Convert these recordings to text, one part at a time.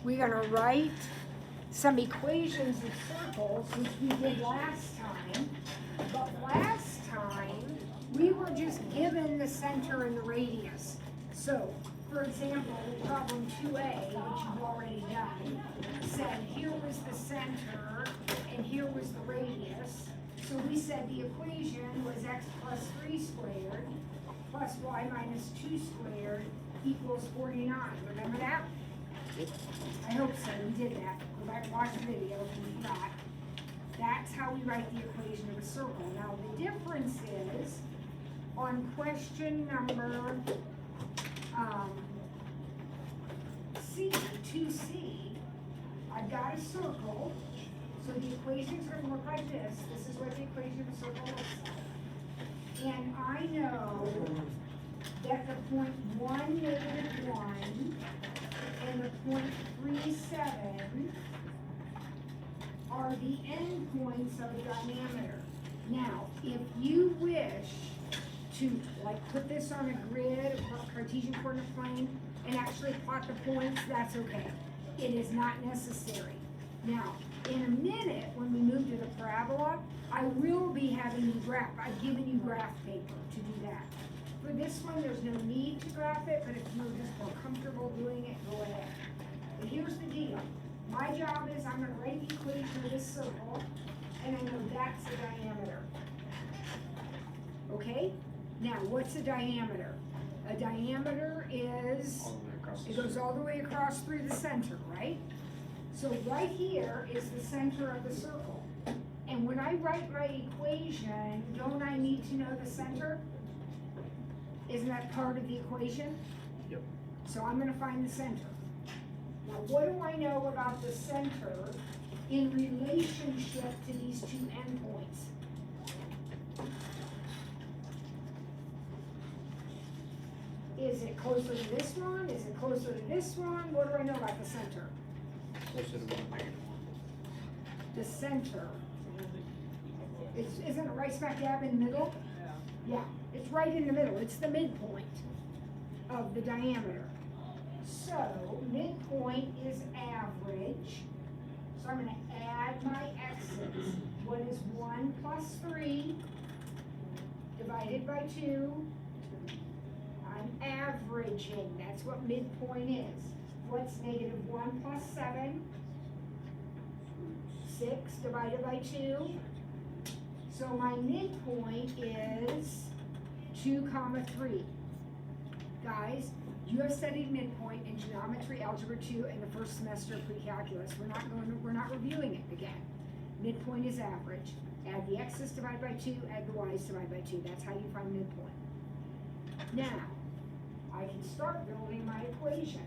we're gonna write some equations of circles, which we did last time. But last time, we were just given the center and the radius. So, for example, problem 2a, which you've already done, said here was the center and here was the radius. So we said the equation was x plus 3 squared plus y minus 2 squared equals 49. Remember that? I hope so. We did that. Go back and watch the video if you forgot. That's how we write the equation of a circle. Now the difference is on question number C, 2C, I've got a circle. So the equation's going to look like this. This is what the equation of a circle looks like. And I know that the point 1, negative 1 and the point 37 are the endpoints of the diameter. Now, if you wish to put this on a grid, a Cartesian coordinate plane, and actually plot the points, that's okay. It is not necessary. Now, in a minute, when we move to the parabola, I will be having you graph. I've given you graph paper to do that. For this one, there's no need to graph it, but if you're just more comfortable doing it, go ahead. But here's the deal. My job is I'm going to write the equation of this circle, and I know that's the diameter. Okay? Now, what's a diameter? A diameter is, it goes all the way across through the center, right? So right here is the center of the circle. And when I write my equation, don't I need to know the center? Isn't that part of the equation? Yep. So I'm going to find the center. Now, what do I know about the center in relationship to these two endpoints? Is it closer to this one? Is it closer to this one? What do I know about the center? Closer to 1, negative 1. The center. Isn't it right smack dab in the middle? Yeah, it's right in the middle. It's the midpoint of the diameter. So, midpoint is average. So I'm going to add my x's. What is 1 plus 3 divided by 2? I'm averaging. That's what midpoint is. What's negative 1 plus 7? 6 divided by 2. So my midpoint is 2, 3. Guys, you have studied midpoint in geometry, algebra 2, in the first semester of pre-calculus. We're not reviewing it again. Midpoint is average. Add the x's divided by 2, add the y's divided by 2. That's how you find midpoint. Now, I can start building my equation.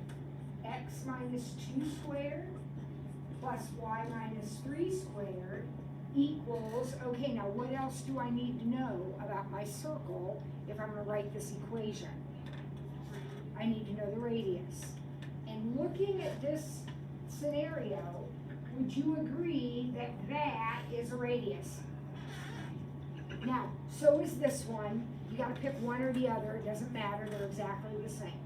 X minus 2 squared plus y minus 3 squared equals, okay, now what else do I need to know about my circle if I'm going to write this equation? I need to know the radius. And looking at this scenario, would you agree that that is a radius? Now, so is this one. You got to pick one or the other. It doesn't matter. They're exactly the same.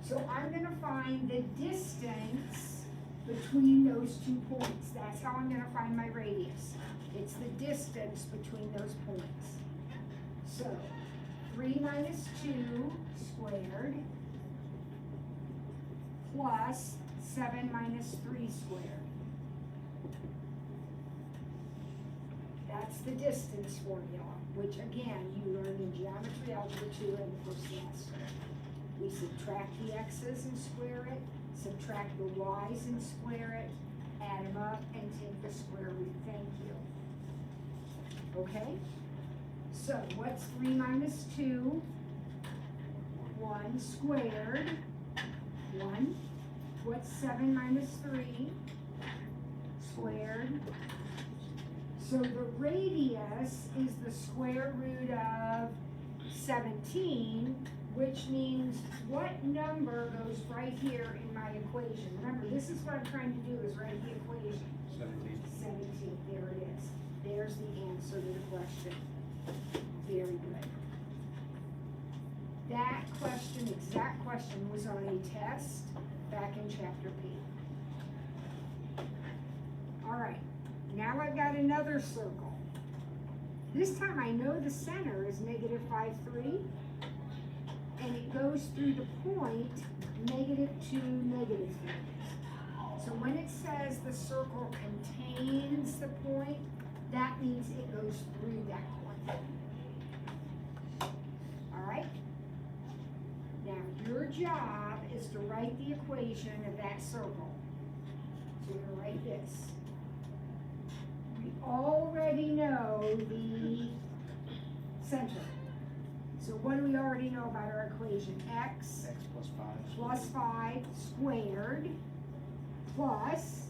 So I'm going to find the distance between those 2 points. That's how I'm going to find my radius. It's the distance between those points. So 3 minus 2 squared plus 7 minus 3 squared. That's the distance formula, which again, you learned in geometry, algebra 2 in the first semester. We subtract the x's and square it, subtract the y's and square it, add them up and take the square root. Thank you. Okay? So what's 3 minus 2? 1 squared. 1. What's 7 minus 3? Squared. So the radius is the square root of 17, which means what number goes right here in my equation? Remember, this is what I'm trying to do, is write the equation. 17. 17, there it is. There's the answer to the question. Very good. That question, exact question, was on a test back in chapter P. Alright, now I've got another circle. This time I know the center is negative 5, 3, and it goes through the point negative 2, negative 3. So when it says the circle contains the point, that means it goes through that point. Alright? Now your job is to write the equation of that circle. So you're gonna write this. We already know the center. So what do we already know about our equation? X X plus 5. plus 5 squared plus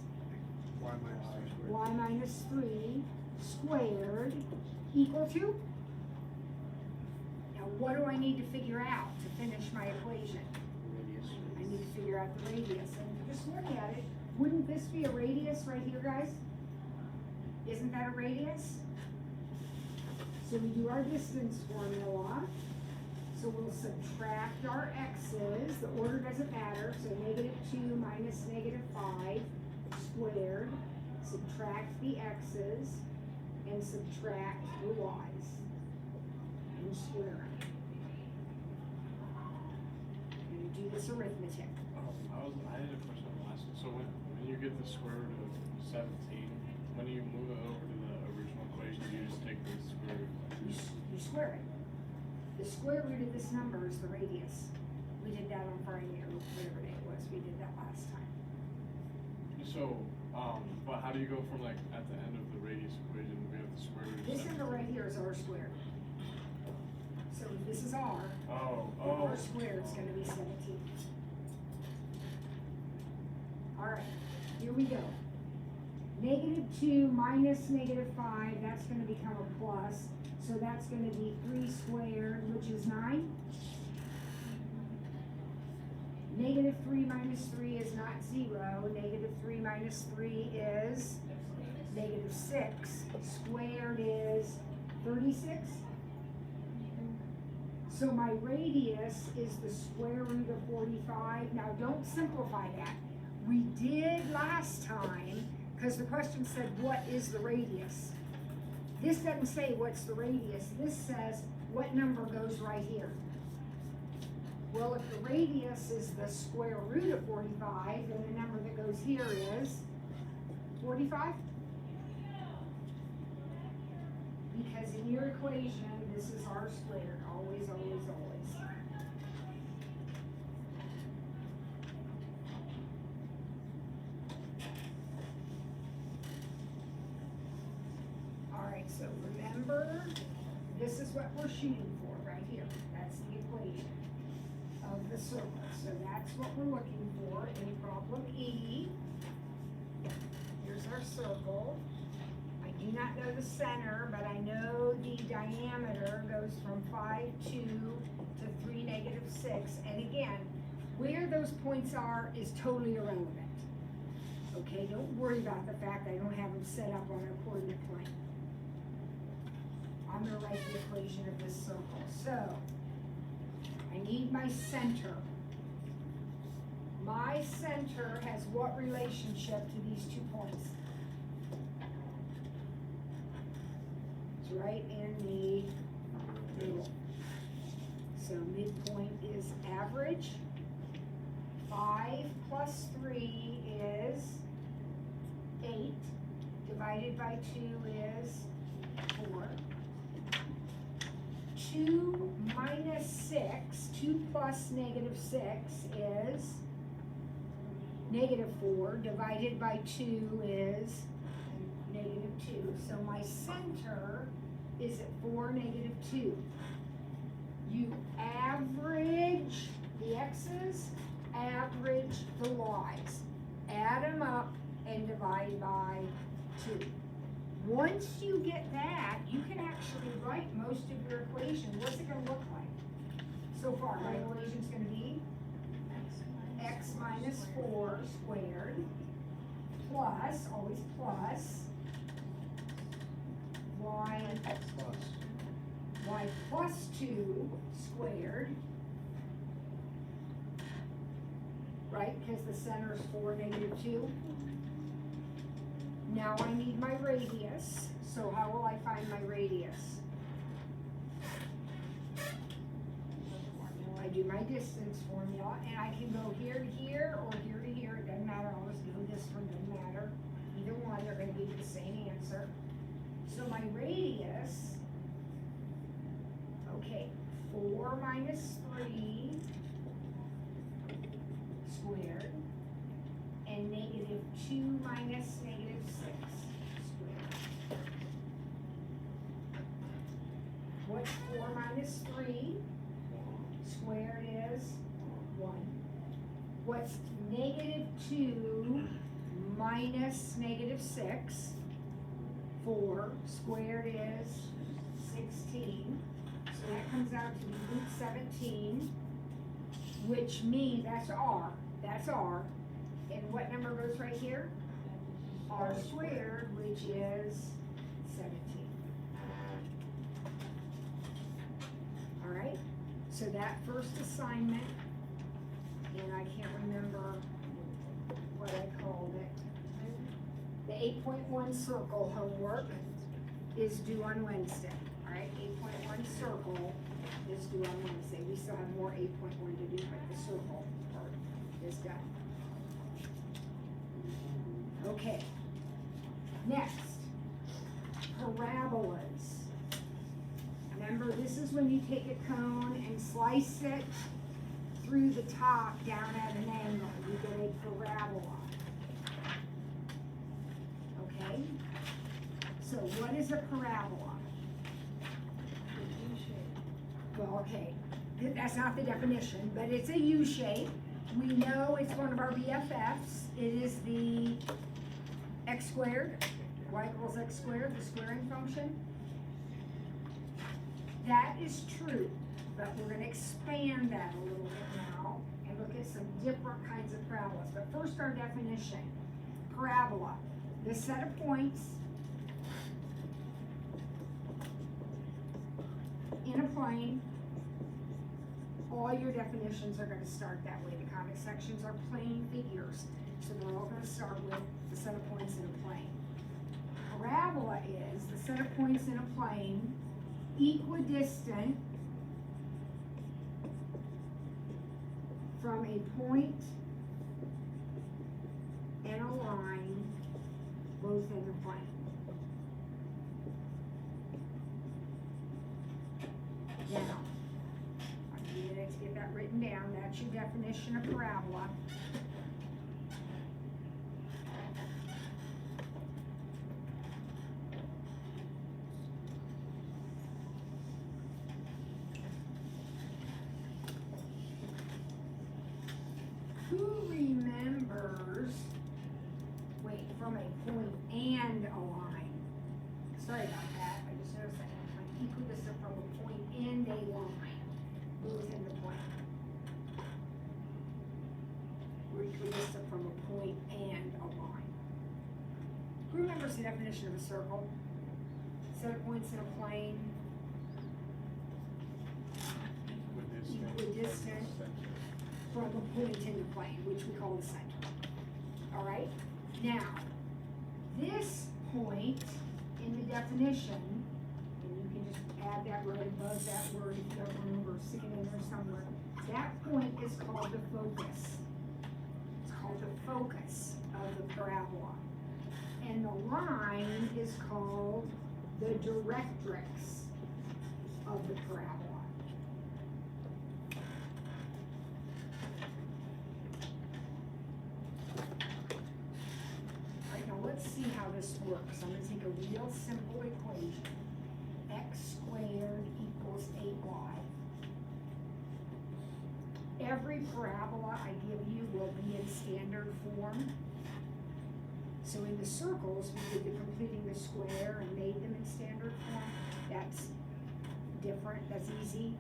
Y minus 3 squared. y minus 3 squared equal to? Now what do I need to figure out to finish my equation? Radius. I need to figure out the radius. And just look at it, wouldn't this be a radius right here, guys? Isn't that a radius? So we do our distance formula. So we'll subtract our x's, the order doesn't matter, so negative 2 minus negative 5 squared, subtract the x's, and subtract the y's, and square them. I'm gonna do this arithmetic. I had a question on the last one. So when you get the square root of 17, when you move it over to the original equation, you just take the square root. You square it. The square root of this number is the radius. We did that on Friday, or whatever day it was, we did that last time. So, but how do you go from like at the end of the radius equation, we have the square root of This 17? number right here is r squared. So if this is r, Oh. r squared is gonna be 17. Alright, here we go. Negative 2 minus negative 5, that's gonna become a plus. So that's gonna be 3 squared, which is 9. Negative 3 minus 3 is not 0. Negative 3 minus 3 is negative 6. Squared is 36. So my radius is the square root of 45. Now don't simplify that. We did last time, because the question said, what is the radius? This doesn't say what's the radius. This says what number goes right here. Well, if the radius is the square root of 45, then the number that goes here is 45. Because in your equation, this is r squared, always, always, always. Alright, so remember, this is what we're shooting for right here. That's the equation of the circle. So that's what we're looking for in problem E. Here's our circle. I do not know the center, but I know the diameter goes from 5, 2 to 3, negative 6. And again, where those points are is totally irrelevant. Okay, don't worry about the fact I don't have them set up on a coordinate plane. I'm gonna write the equation of this circle. So, I need my center. My center has what relationship to these 2 points? It's right in the middle. So midpoint is average. 5 plus 3 is 8. Divided by 2 is 4. 2 minus 6, 2 plus negative 6 is negative 4. Divided by 2 is negative 2. So my center is at 4, negative 2. You average the x's, average the y's. Add them up and divide by 2. Once you get that, you can actually write most of your equation. What's it going to look like? So far, my equation's going to be x minus 4 squared plus, always plus, y plus 2 squared, right? right? Because the center is 4, -2. Now I need my radius, so how will I find my radius? I do my distance formula, and I can go here to here, or here to here, it doesn't matter, I'll just go this one, doesn't matter. Either one, they're gonna give you the same answer. So my radius, okay, 4 minus 3 squared, and -2 minus -6 squared. What's 4 minus 3 squared is 1. What's -2 minus -6? 4 squared is 16. So that comes out to be root 17, which means that's R. That's R. And what number goes right here? R squared, which is 17. All right? So that first assignment, and I can't remember what I called it. The 8.1 circle homework is due on Wednesday. All right, 8.1 circle is due on Wednesday. We still have more 8.1 to do, but the circle part is done. Okay. Next, parabolas. Remember, this is when you take a cone and slice it through the top down at an angle. You get a parabola. Okay? So what is a parabola? Well, okay, that's not the definition, but it's a U shape. We know it's one of our BFFs. It is the x squared, y equals x squared, the squaring function. That is true, but we're going to expand that a little bit now and look at some different kinds of parabolas. But first, our definition. Parabola, the set of points in a plane. All your definitions are going to start that way. The comic sections are plane figures, so they're all going to start with the set of points in a plane. Parabola is the set of points in a plane equidistant from a point and a line both in the plane. Now, I need to get that written down. That's your definition of parabola. Who remembers, wait, from a point and a line? Sorry about that, I just noticed that. I'm equidistant from a point and a line, both in the plane. We're equidistant from a point and a line. Who remembers the definition of a circle? Set of points in a plane. Equidistant from a point in the plane, which we call the center. All right? Now, this point in the definition, and you can just add that right above that word if you don't remember, stick it in there somewhere. That point is called the focus. It's called the focus of the parabola. And the line is called the directrix of the parabola. Let's see how this works. I'm going to take a real simple equation. X squared equals 8y. Every parabola I give you will be in standard form. So in the circles, we did the completing the square and made them in standard form. That's different. That's easy.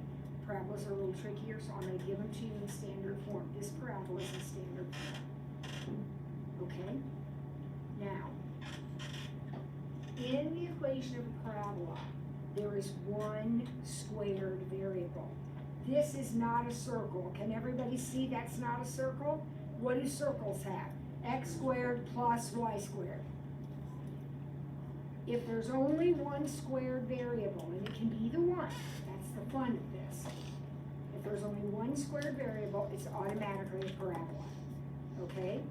Parabolas are a little trickier, so I'm going to give them to you in standard form. This parabola is in standard form. Okay? Now, in the equation of a parabola, there is one squared variable. This is not a circle. Can everybody see that's not a circle? what do circles have? X squared plus y squared. If there's only one squared variable, and it can be either one, that's the fun of this. If there's only one squared variable, it's automatically a parabola, okay?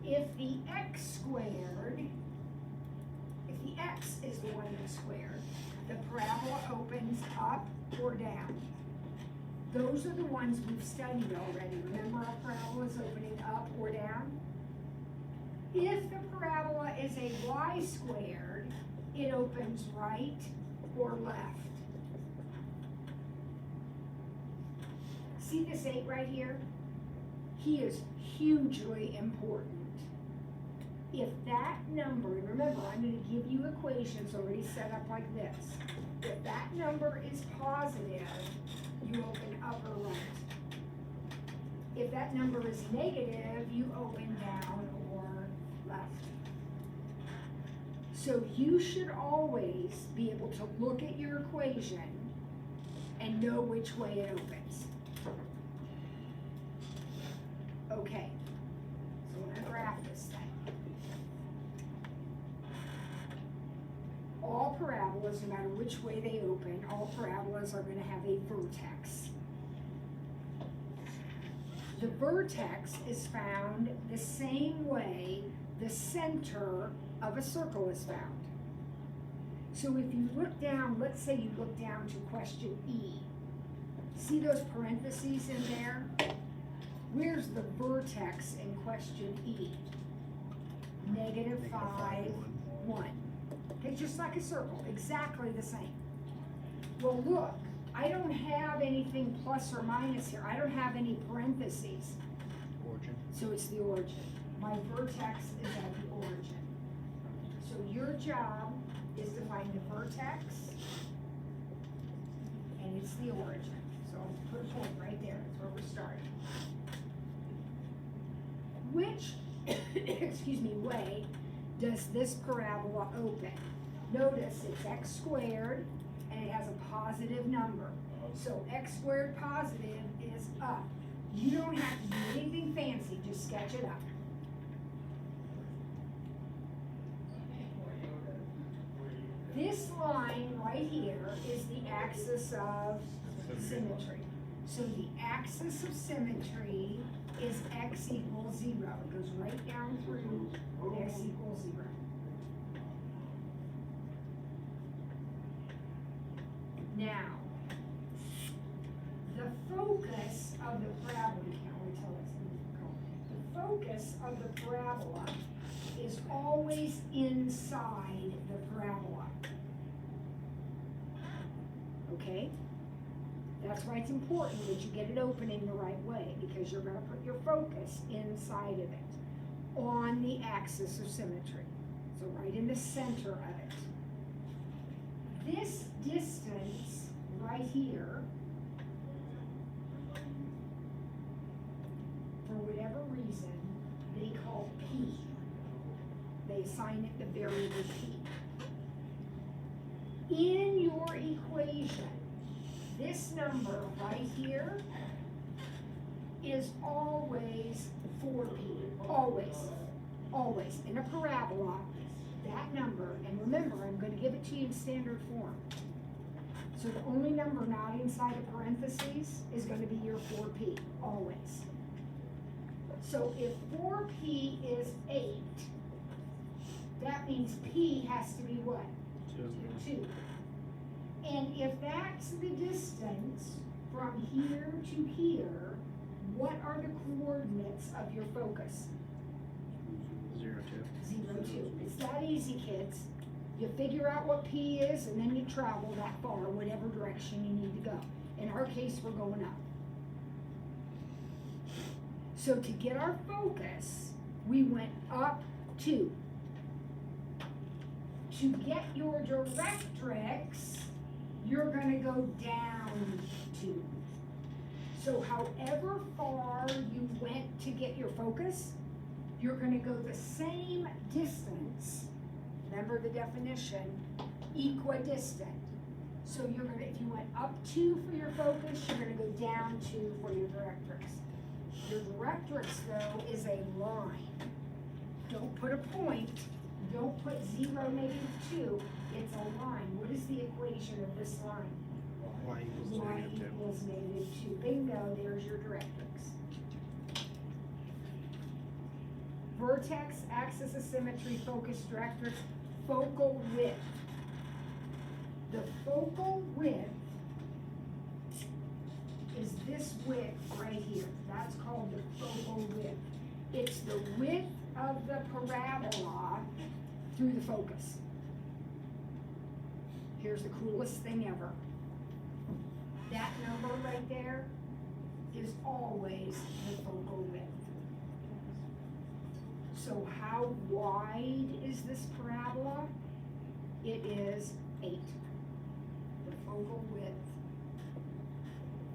If the x is the one that's squared, the parabola opens up or down. Those are the ones we've studied already. Remember our parabola is opening up or down? If the parabola is a y squared, it opens right or left. See this 8 right here? He is hugely important. If that number, and remember I'm going to give you equations already set up like this. If that number is positive, you open up or right. If that number is negative, you open down or left. So you should always be able to look at your equation and know which way it opens. Okay, so we're gonna graph this thing. All parabolas, no matter which way they open, all parabolas are gonna have a vertex. The vertex is found the same way the center of a circle is found. So if you look down, let's say you look down to question E. See those parentheses in there? Where's the vertex in question E? -5, 1. Okay, just like a circle, exactly the same. Well, look, I don't have anything plus or minus here. I don't have any parentheses. Origin. So it's the origin. My vertex is at the origin. So your job is to find the vertex, and it's the origin. So put a point right there. That's where we're starting. Which, excuse me, way does this parabola open? Notice it's x squared, and it has a positive number. So x squared positive is up. You don't have to do anything fancy, just sketch it up. This line right here is the axis of symmetry. So the axis of symmetry is x equals 0. It goes right down through x equals 0. Now, the focus of the parabola, you can't really tell it's the focus of the parabola is always inside the parabola. Okay? That's why it's important that you get it opening the right way, because you're going to put your focus inside of it, on the axis of symmetry. So right in the center of it. This distance right here, for whatever reason, they call P. They assign it the variable P. In your equation, this number right here is always 4P. Always. Always. In a parabola, that number, and remember, I'm going to give it to you in standard form. So the only number not inside of parentheses is going to be your 4P. Always. So if 4P is 8, that means P has to be what? 2. And if that's the distance from here to here, what are the coordinates of your focus? 0, 2. 0, 2. It's that easy, kids. You figure out what P is, and then you travel that far, whatever direction you need to go. In our case, we're going up. So to get our focus, we went up 2. To get your directrix, you're going to go down 2. So however far you went to get your focus, you're going to go the same distance. Remember the definition, equidistant. So you're going to, if you went up 2 for your focus, you're going to go down 2 for your directrix. Your directrix though is a line. Don't put a point, don't put 0, -2, it's a line. What is the equation of this line? Y equals Y negative 2. equals -2. Bingo, there's your directrix. Vertex, axis of symmetry, focus, directrix, focal width. The focal width is this width right here. That's called the focal width. It's the width of the parabola through the focus. Here's the coolest thing ever. That number right there is always the focal width. So how wide is this parabola? It is 8. The focal width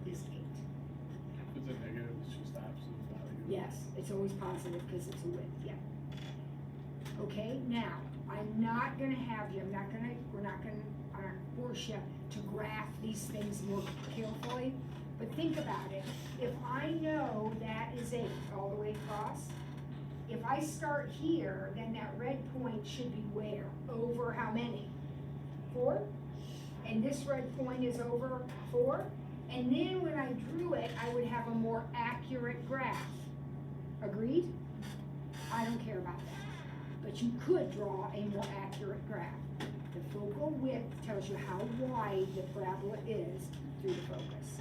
is 8. If it's a negative, it's just absolute value. Yes, it's always positive because it's a width, yeah. Okay, now, I'm not gonna have you, we're not gonna force you to graph these things more carefully, but think about it. If I know that is 8 all the way across, if I start here, then that red point should be where? Over how many? 4? And this red point is over 4? And then when I drew it, I would have a more accurate graph. Agreed? I don't care about that. But you could draw a more accurate graph. The focal width tells you how wide the parabola is through the focus.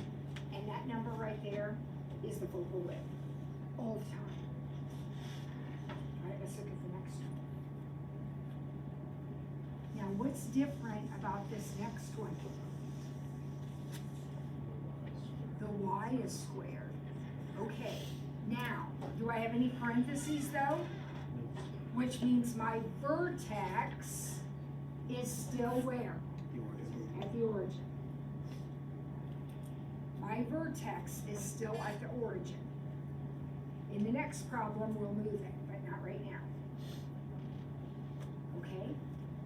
And that number right there is the focal width, all the time. All right, let's look at the next one. Now, what's different about this next one? The y is squared. Okay, now, do I have any parentheses though? Which means my vertex is still where? At the origin. My vertex is still at the origin. In the next problem, we'll move it, but not right now. Okay?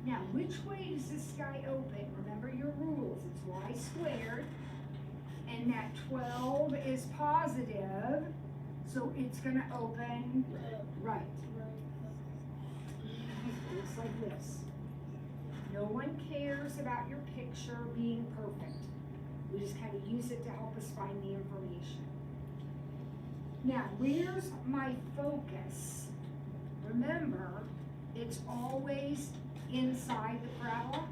Now, which way does this guy open? Remember your rules. It's y squared, and that 12 is positive, so it's gonna open right. It looks like this. No one cares about your picture being perfect. We just kind of use it to help us find the information. Now, where's my focus? Remember, it's always inside the parabola.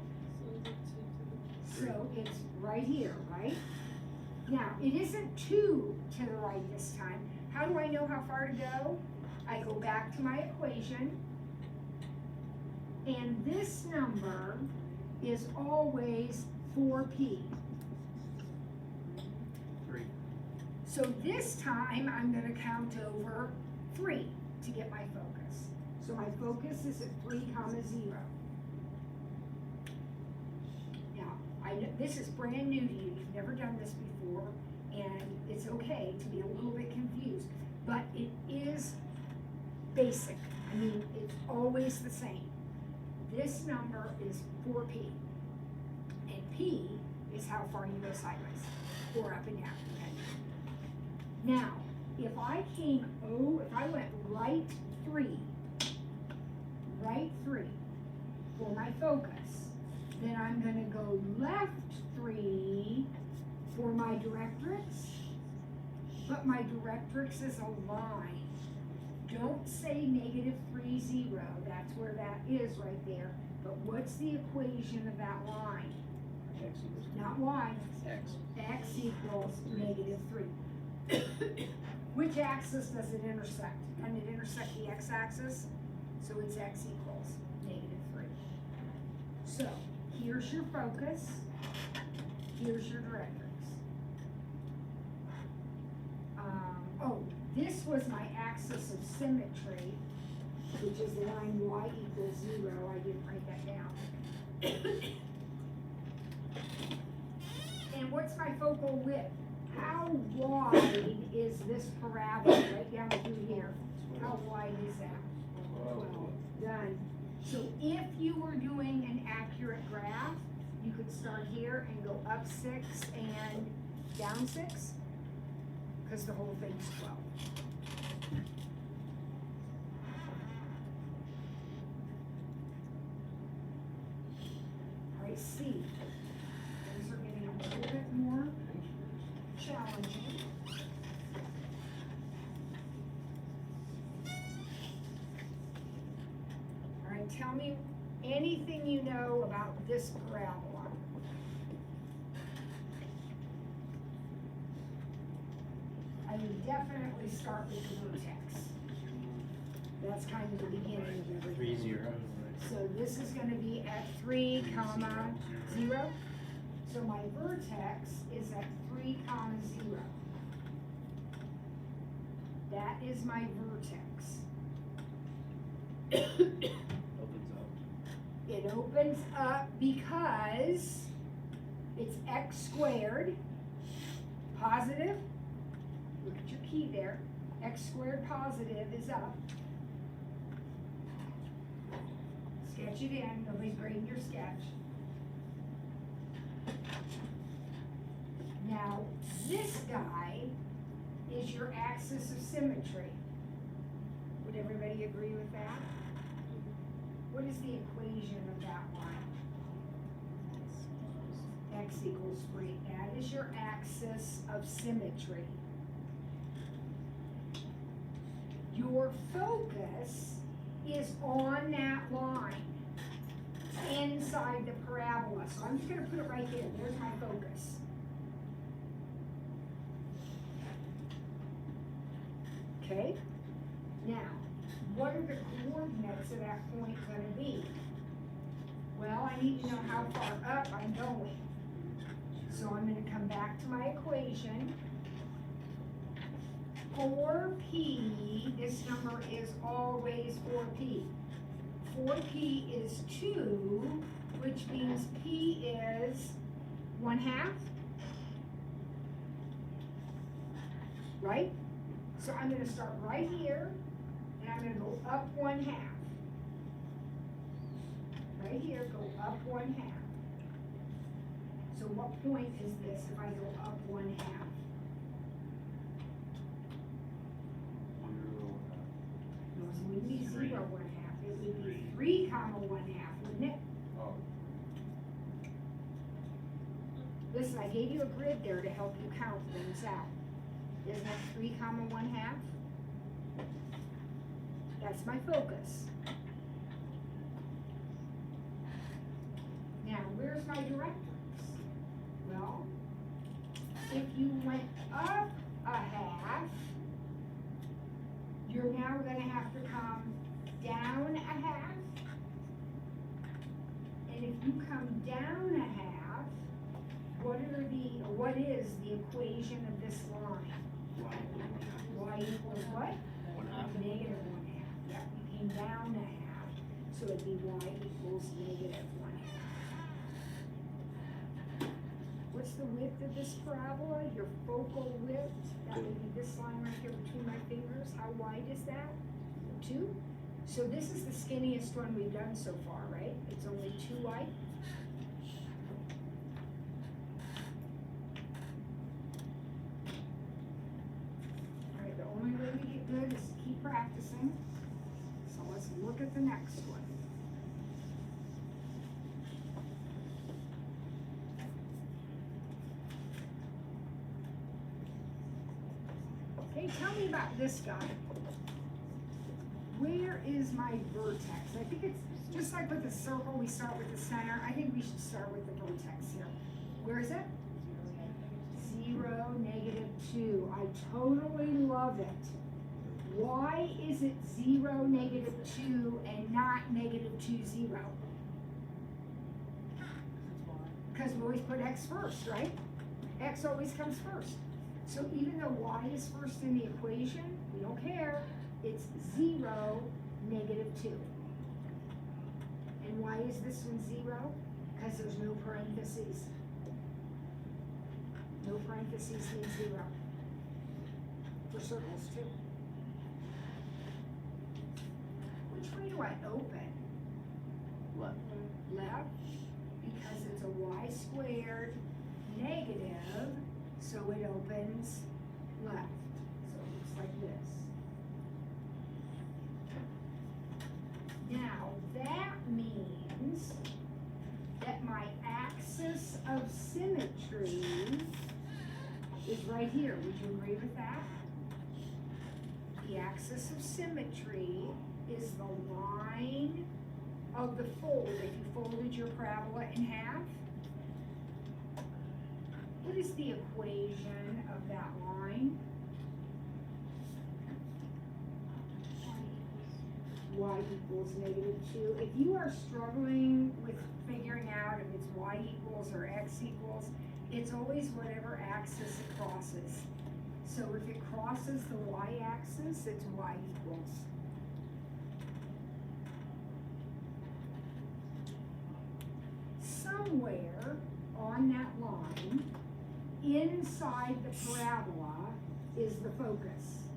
So it's right here, right? Now, it isn't 2 to the right this time. How do I know how far to go? I go back to my equation. And this number is always 4p. 3. So this time, I'm gonna count over 3 to get my focus. So my focus is at 3, 0. Now, I know this is brand new to you. You've never done this before, and it's okay to be a little bit confused, but it is basic. I mean, it's always the same. This number is 4p, and p is how far you go sideways, or up and down, depending. Now, if I went right 3 for my focus, then I'm gonna go left 3 for my directrix, but my directrix is a line. Don't say -3, 0, that's where that is right there, but what's the equation of that line? X equals Not y, X. x equals -3. Which axis does it intersect? Doesn't it intersect the x-axis? So it's x equals -3. So, here's your focus, here's your directrix. This was my axis of symmetry, which is the line y equals 0. I didn't write that down. And what's my focal width? How wide is this parabola right down through here? How wide is that? 12. Done. So if you were doing an accurate graph, you could start here and go up 6 and down 6, because the whole thing's 12. Alright, C. Things are getting a little bit more challenging. Alright, tell me anything you know about this parabola. I would definitely start with the vertex. That's kind of the beginning of everything. 3, 0. So this is gonna be at 3, comma, 0. So my vertex is at 3, comma, 0. That is my vertex. Opens up. It opens up because it's x squared, positive. Look at your key there. X squared positive is up. Sketch it in, nobody's grading your sketch. Now, this guy is your axis of symmetry. Would everybody agree with that? What is the equation of that line? X equals 3. That is your axis of symmetry. Your focus is on that line inside the parabola. So I'm just going to put it right there. There's my focus. Okay? Now, what are the coordinates of that point going to be? Well, I need to know how far up I'm going. So I'm going to come back to my equation. 4p, this number is always 4p. 4p is 2, which means p is 1/2. Right? So I'm going to start right here, and I'm going to go up 1/2. Right here, go up 1/2. So what point is this if I go up 1/2? No, it wouldn't be 0 1/2. It would be 3, comma 1/2, wouldn't it? Oh. Listen, I gave you a grid there to help you count things out. Isn't that 3, comma 1/2? That's my focus. Now, where's my directrix? Well, if you went up 1/2, you're now gonna have to come down 1/2. And if you come down 1/2, what is the equation of this line? Y equals what? 1/2. Negative 1/2. Yeah, you came down 1/2, so it'd be y equals negative 1/2. What's the width of this parabola? Your focal width? That would be this line right here between my fingers. How wide is that? 2? So this is the skinniest one we've done so far, right? It's only 2 wide. Alright, the only way we get good is to keep practicing. So let's look at the next one. Okay, tell me about this guy. Where is my vertex? I think it's just like with the circle, we start with the center. I think we should start with the vertex here. Where is it? 0, negative 2. I totally love it. Why is it 0, negative 2 and not negative 2, 0? Because we always put x first, right? X always comes first. So even though y is first in the equation, we don't care. It's 0, negative 2. And why is this one 0? Because there's no parentheses. No parentheses means 0. For circles too. Which way do I open? Left. Left, because it's a y squared negative, so it opens left. So it looks like this. Now, that means that my axis of symmetry is right here. Would you agree with that? The axis of symmetry is the line of the fold. If you folded your parabola in half, what is the equation of that line? Y equals -2. If you are struggling with figuring out if it's y equals or x equals, it's always whatever axis it crosses. So if it crosses the y-axis, it's y equals. Somewhere on that line, inside the parabola, is the focus.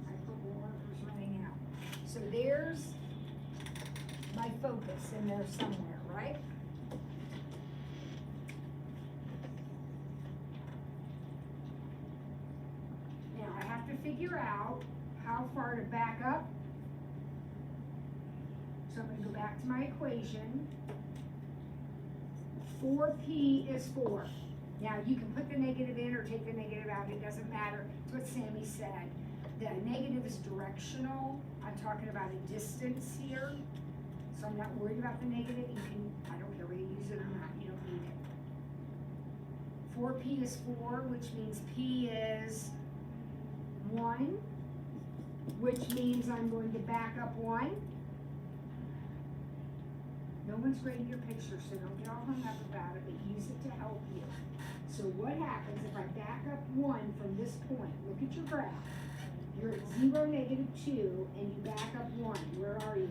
My purple marker's running out. So there's my focus in there somewhere, right? Now I have to figure out how far to back up. So I'm going to go back to my equation. 4p is 4. Now you can put the negative in or take the negative out, it doesn't matter. It's what Sammy said. The negative is directional. I'm talking about a distance here. So I'm not worried about the negative. You can, I don't care whether you use it or not, you don't need it. 4p is 4, which means p is 1, which means I'm going to back up 1. No one's grading your picture, so don't get all hung up about it, but use it to help you. So what happens if I back up 1 from this point? Look at your graph. You're at 0, -2, and you back up 1. Where are you?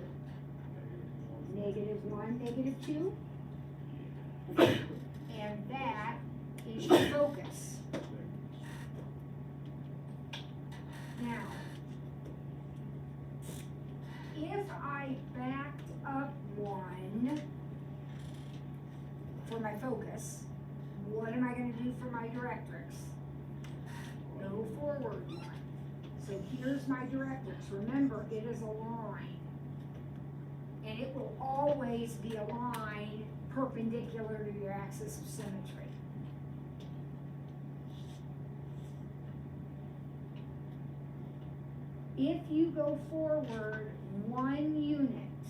-1, -2. And that is your focus. Now, if I backed up 1 for my focus, what am I going to do for my directrix? Go forward 1. So here's my directrix. Remember, it is a line. And it will always be a line perpendicular to your axis of symmetry. If you go forward 1 unit,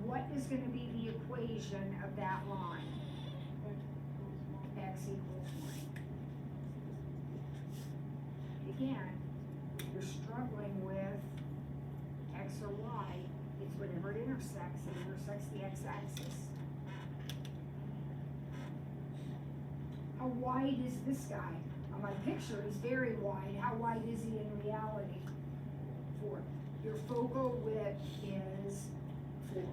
what is going to be the equation of that line? X equals 1. Again, if you're struggling with X or Y, it's whenever it intersects the x-axis. How wide is this guy? On my picture, he's very wide. How wide is he in reality? 4. Your focal width is 4.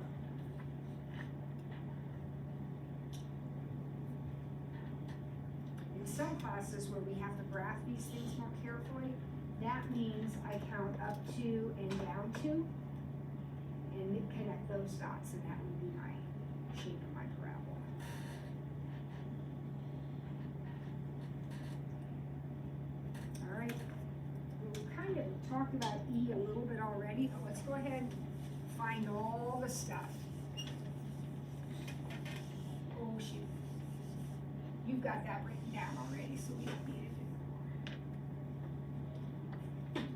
In some classes where we have to graph these things more carefully, that means I count up 2 and down 2 and connect those dots, and that would be my shape of my parabola. All right, we kind of talked about E a little bit already, but let's go ahead and find all the stuff. Oh shoot. You've got that written down already, so we don't need it anymore.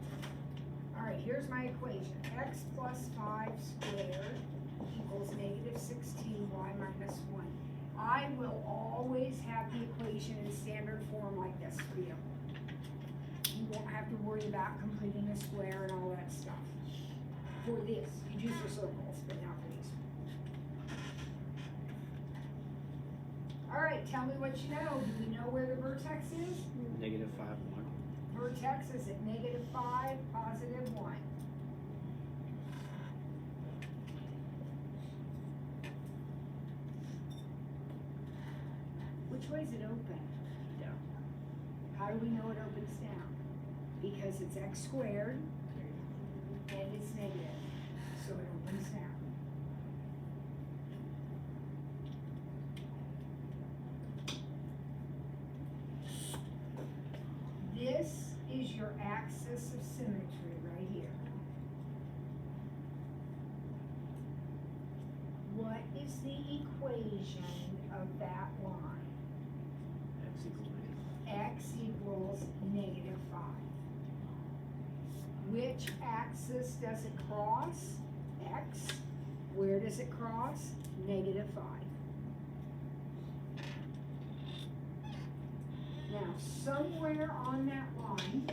All right, here's my equation. X plus 5 squared equals -16, y minus 1. I will always have the equation in standard form like this for you. You won't have to worry about completing a square and all that stuff. For this, you do for circles, but not for these. All right, tell me what you know. Do we know where the vertex is? -5, 1. Vertex is at -5, +1. Which way is it open? Down. How do we know it opens down? Because it's x squared and it's negative, so it opens down. This is your axis of symmetry right here. is the equation of that line? X equals negative. X equals -5. Which axis does it cross? X. Where does it cross? -5. Now, somewhere on that line,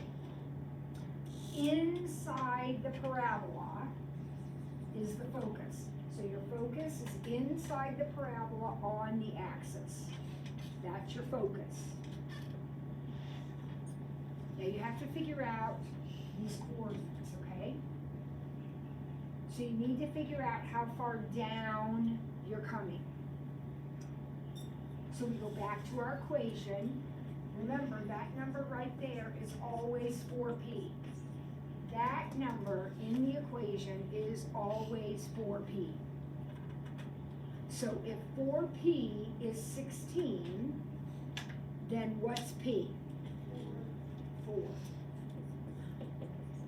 inside the parabola, is the focus. So your focus is inside the parabola on the axis. That's your focus. Now you have to figure out these coordinates, okay? So you need to figure out how far down you're coming. So we go back to our equation. Remember, that number right there is always 4p. That number in the equation is always 4p. So if 4p is 16, then what's p? 4.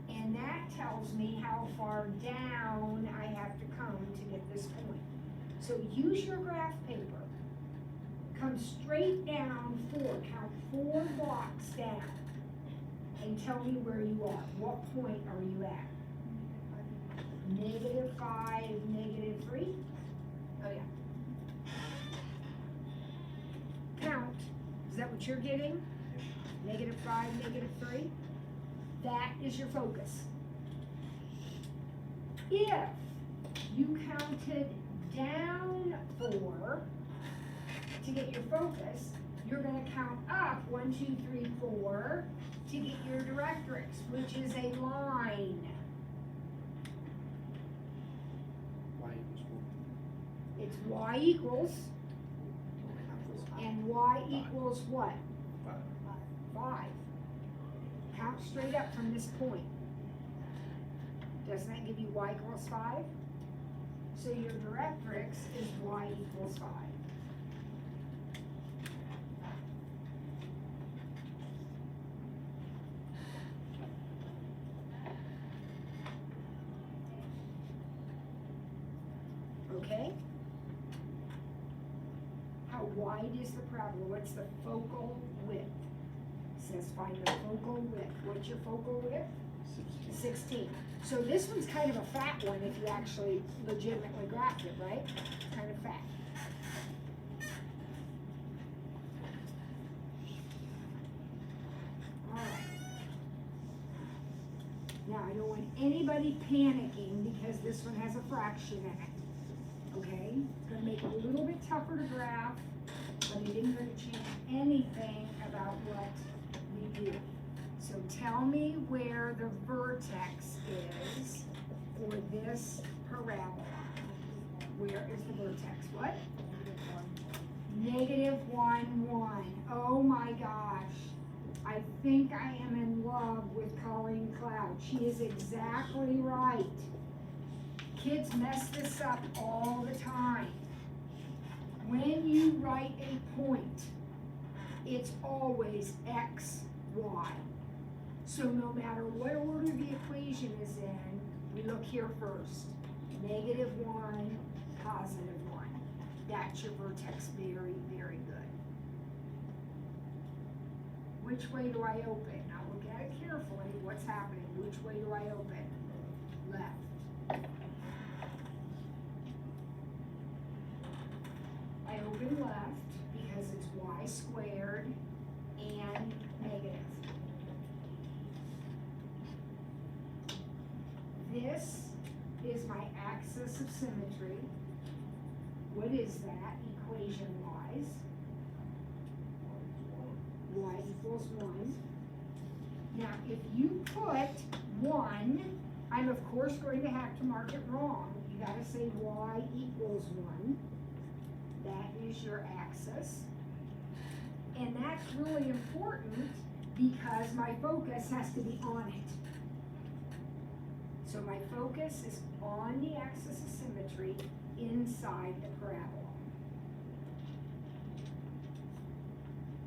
And that tells me how far down I have to come to get this point. So use your graph paper. Come straight down 4, count 4 blocks down, and tell me where you are. What point are you at? -5, -3? Oh yeah. Count. Is that what you're getting? -5, -3? That is your focus. If you counted down 4 to get your focus, you're going to count up 1, 2, 3, 4 to get your directrix, which is a line. Y equals 4. It's y equals, and y equals what? 5. Count straight up from this point. Doesn't that give you y equals 5? So your directrix is y equals 5. Okay? How wide is the parabola? What's the focal width? It says find the focal width. What's your focal width? 16. So this one's kind of a fat one if you actually legitimately graphed it, right? It's kind of fat. Alright. Now I don't want anybody panicking because this one has a fraction in it. Okay? It's going to make it a little bit tougher to graph, but it isn't going to change anything about what we do. So tell me where the vertex is for this parabola. Where is the vertex? What? -1, 1. Oh my gosh. I think I am in love with Colleen Cloud. She is exactly right. Kids mess this up all the time. When you write a point, it's always x, y. So no matter what order the equation is in, we look here first. -1, +1. That's your vertex. Very, very good. Which way do I open? Now look at it carefully. What's happening? Which way do I open? Left. I open left because it's y squared and negative. This is my axis of symmetry. What is that equation-wise? Y equals 1. Now, if you put 1, I'm of course going to have to mark it wrong. You gotta say y equals 1. That is your axis. And that's really important because my focus has to be on it. So my focus is on the axis of symmetry inside the parabola.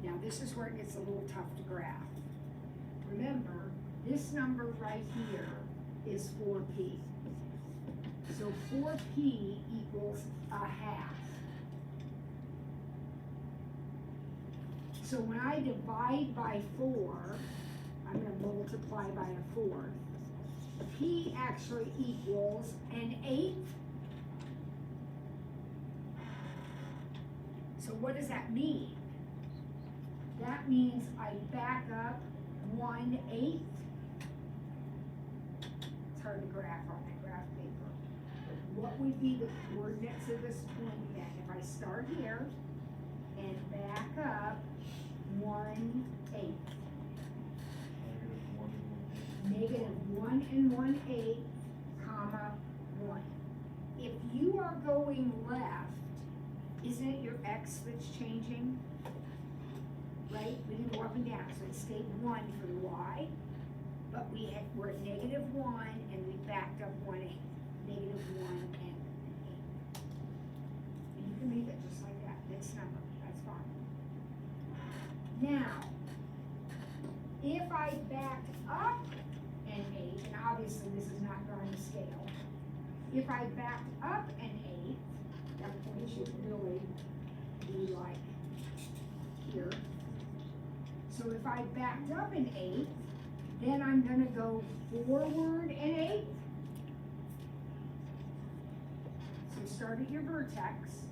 Now this is where it gets a little tough to graph. Remember, this number right here is 4p. So 4p equals a half. So when I divide by 4, I'm gonna multiply by a 4. P actually equals an eighth. So what does that mean? That means I back up 1/8. It's hard to graph on that graph paper. But what would be the coordinates of this point then? If I start here and back up 1/8. -1 1/8, comma 1. If you are going left, isn't it your x that's changing? Right? We didn't go up and down, so it stayed 1 for the y. But we're at -1 and we backed up 1/8. -1 and 8. And you can leave it just like that, next number, that's fine. Now, if I backed up an 8, and obviously this is not drawing to scale. If I backed up an 8, that point should really be like here. So if I backed up an 8, then I'm gonna go forward an 8. So start at your vertex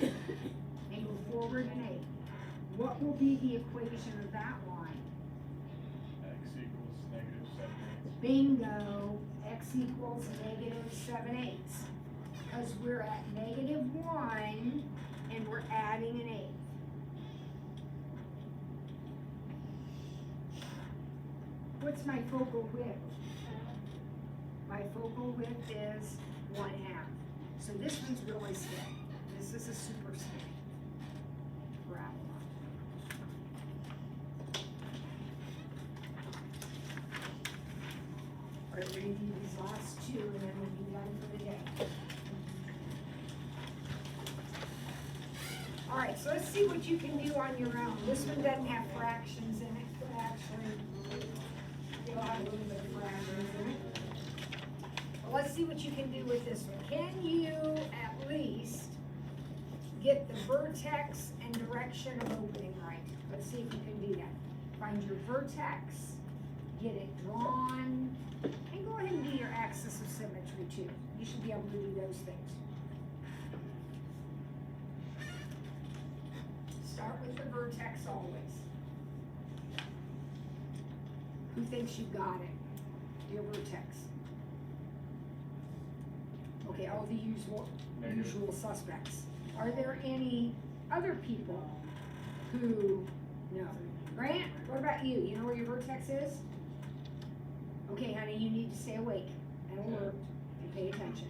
and go forward an 8. What will be the equation of that line? X equals -7/8. Bingo, x equals -7/8. Because we're at -1 and we're adding an 8. What's my focal width? My focal width is 1/2. So this one's really skinny. This is a super skinny parabola. All right, we're gonna do these last two and then we'll be done for the day. All right, so let's see what you can do on your own. This one doesn't have fractions in it, but actually, it'll have a little bit of fractions in it. Well, let's see what you can do with this one. Can you at least get the vertex and direction of opening right? Let's see if you can do that. Find your vertex, get it drawn, and go ahead and do your axis of symmetry too. You should be able to do those things. Start with the vertex always. Who thinks you got it? Your vertex. Okay, all the usual suspects. Are there any other people who know? Grant, what about you? You know where your vertex is? Okay, honey, you need to stay awake and alert and pay attention.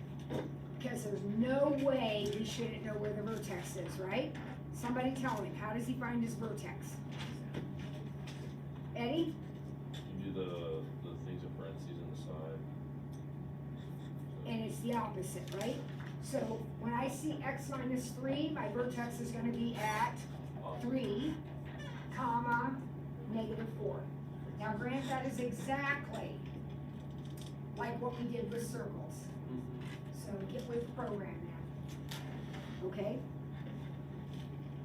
Because there's no way we shouldn't know where the vertex is, right? Somebody tell him, how does he find his vertex? Eddie? You do the things in parentheses on the side. And it's the opposite, right? So when I see x minus 3, my vertex is gonna be at 3, comma, -4. Now Grant, that is exactly like what we did with circles. So get with the program now. Okay?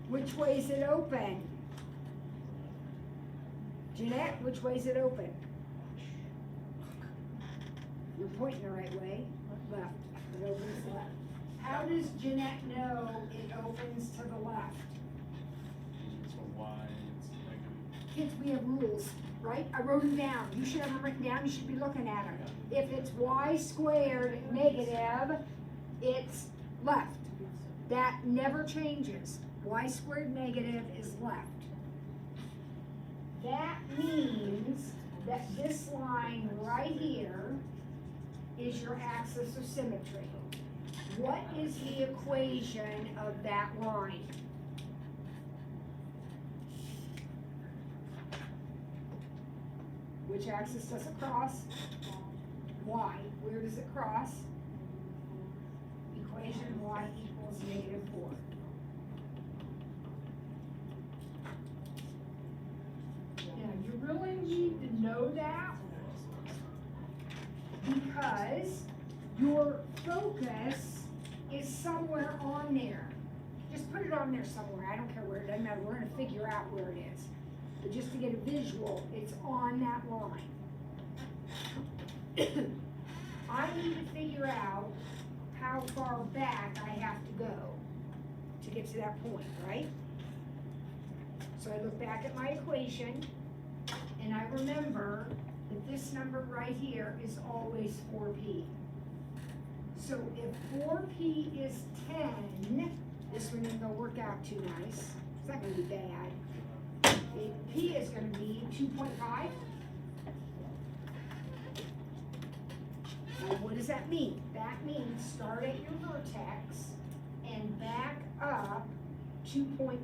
Which way is it open? Jeanette, which way is it open? You're pointing the right way. Left. It opens left. How does Jeanette know it opens to the left? It's a Y, it's negative. Kids, we have rules, right? I wrote them down. You should have them written down. You should be looking at them. If it's y squared negative, it's left. That never changes. Y squared negative is left. That means that this line right here is your axis of symmetry. What is the equation of that line? Which axis does it cross? Y. Where does it cross? Equation y equals -4. Now, you really need to know that because your focus is somewhere on there. Just put it on there somewhere, I don't care where, it doesn't matter, we're gonna figure out where it is. But just to get a visual, it's on that line. I need to figure out how far back I have to go to get to that point, right? So I look back at my equation, and I remember that this number right here is always 4p. So if 4p is 10, this one isn't gonna work out too nice. It's not gonna be bad. P is gonna be 2.5. Well, what does that mean? That means start at your vertex and back up 2.5.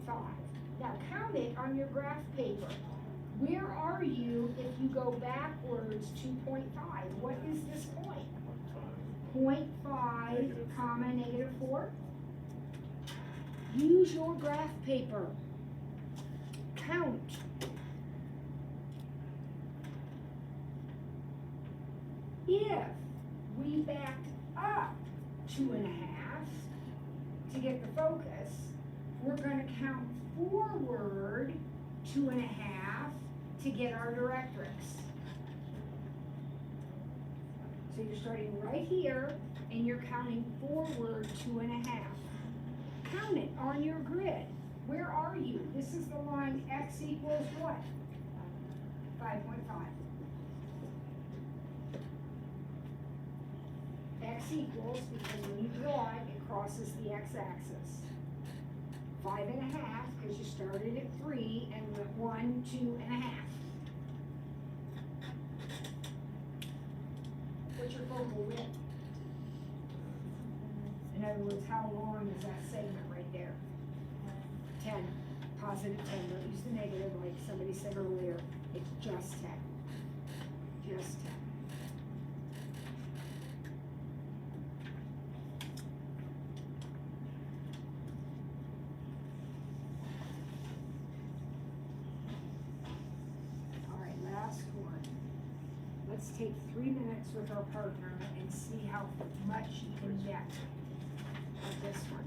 Now count it on your graph paper. Where are you if you go backwards 2.5? What is this point? 0.5 comma -4. Use your graph paper. Count. If we back up 2.5 to get the focus, we're going to count forward 2.5 to get our directrix. So you're starting right here and you're counting forward 2.5. Count it on your grid. Where are you? This is the line x equals what? 5.5. X equals, because when you draw it, it crosses the x-axis. 5.5, because you started at 3 and went 1, 2.5. What's your focal width? In other words, how long is that segment right there? 10, positive 10, don't use the negative like somebody said earlier, it's just 10, just 10. All right, last one. Let's take 3 minutes with our partner and see how much you can get of this one.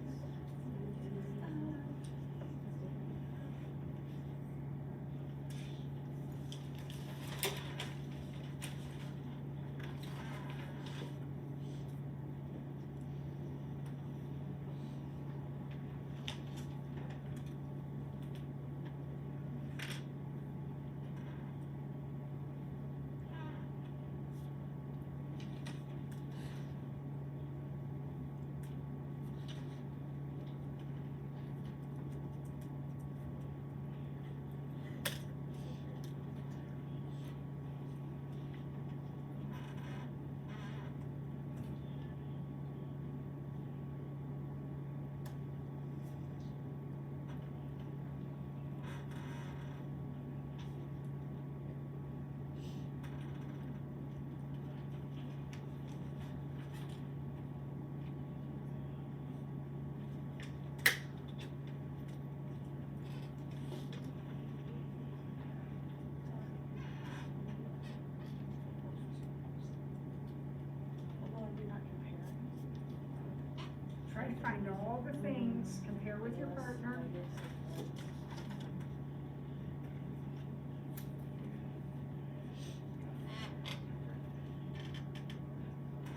Try to find all the things, compare with your partner.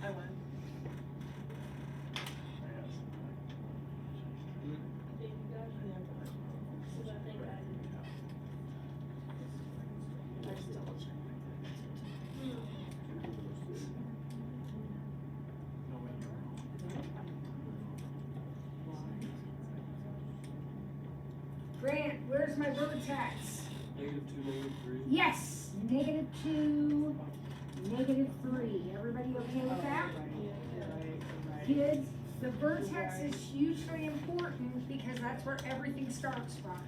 I won. Grant, where's my vertex? -2, -3. Yes, -2, -3. Everybody okay with that? Kids, the vertex is hugely important because that's where everything starts from.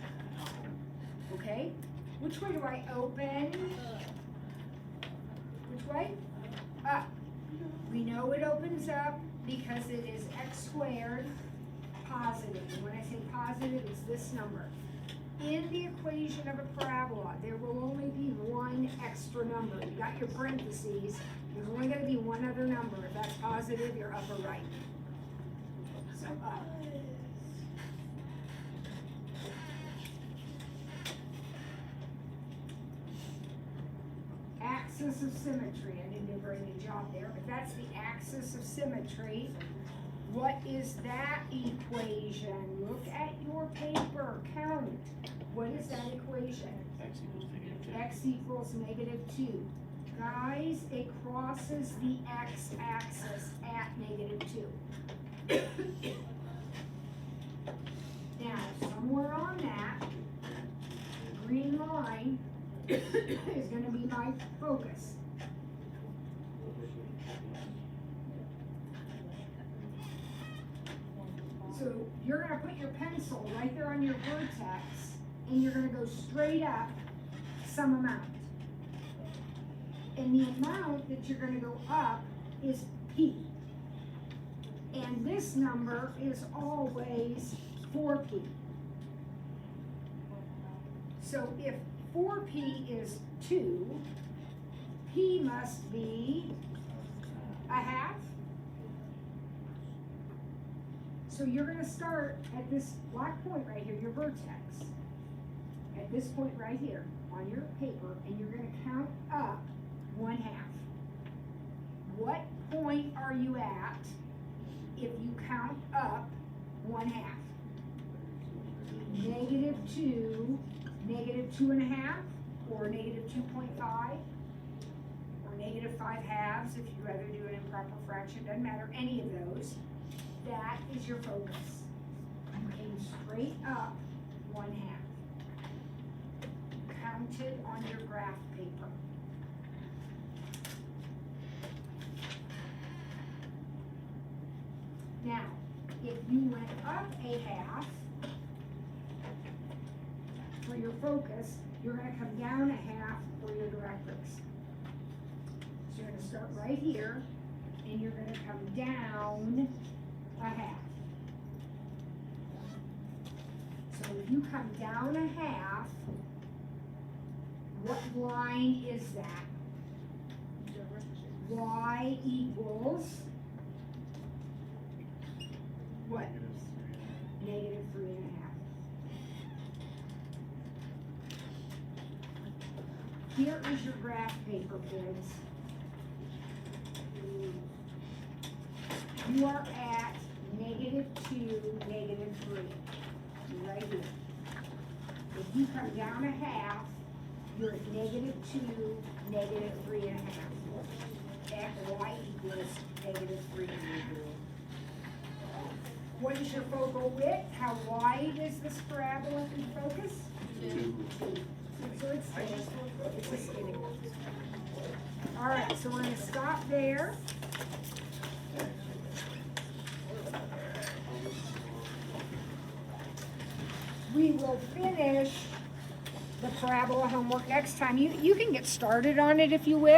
Okay? Which way do I open? Which way? Up. We know it opens up because it is x squared positive. And when I say positive, it's this number. In the equation of a parabola, there will only be one extra number. You got your parentheses, There's only gonna be one other number. If that's positive, you're upper right. So up. Axis of symmetry. I didn't do a very good job there, but that's the axis of symmetry. What is that equation? Look at your paper. Count. What is that equation? X equals negative 2. X equals -2. Guys, it crosses the x-axis at -2. Now, somewhere on that green line is gonna be my focus. So you're gonna put your pencil right there on your vertex, and you're gonna go straight up some amount. And the amount that you're gonna go up is P. And this number is always 4P. So if 4P is 2, P must be a half. So you're gonna start at this black point right here, your vertex. At this point right here on your paper, and you're gonna count up 1/2. What point are you at if you count up 1/2? -2, -2.5, or -2.5, or -5/2 if you rather do an improper fraction, doesn't matter, any of those. That is your focus. You came straight up 1/2. Counted on your graph paper. Now, if you went up a half for your focus, you're gonna come down a half for your directrix. So you're gonna start right here, and you're gonna come down a half. So if you come down a half, what line is that? Y equals what? -3.5. Here is your graph paper, kids. You are at -2, -3. You're right here. If you come down a half, you're at -2, -3.5. At y equals -3. What is your focal width? How wide is this parabola in focus? 2. So it's skinny. It's a skinny one. All right, so we're gonna stop there. We will finish the parabola homework next time. You can get started on it if you wish.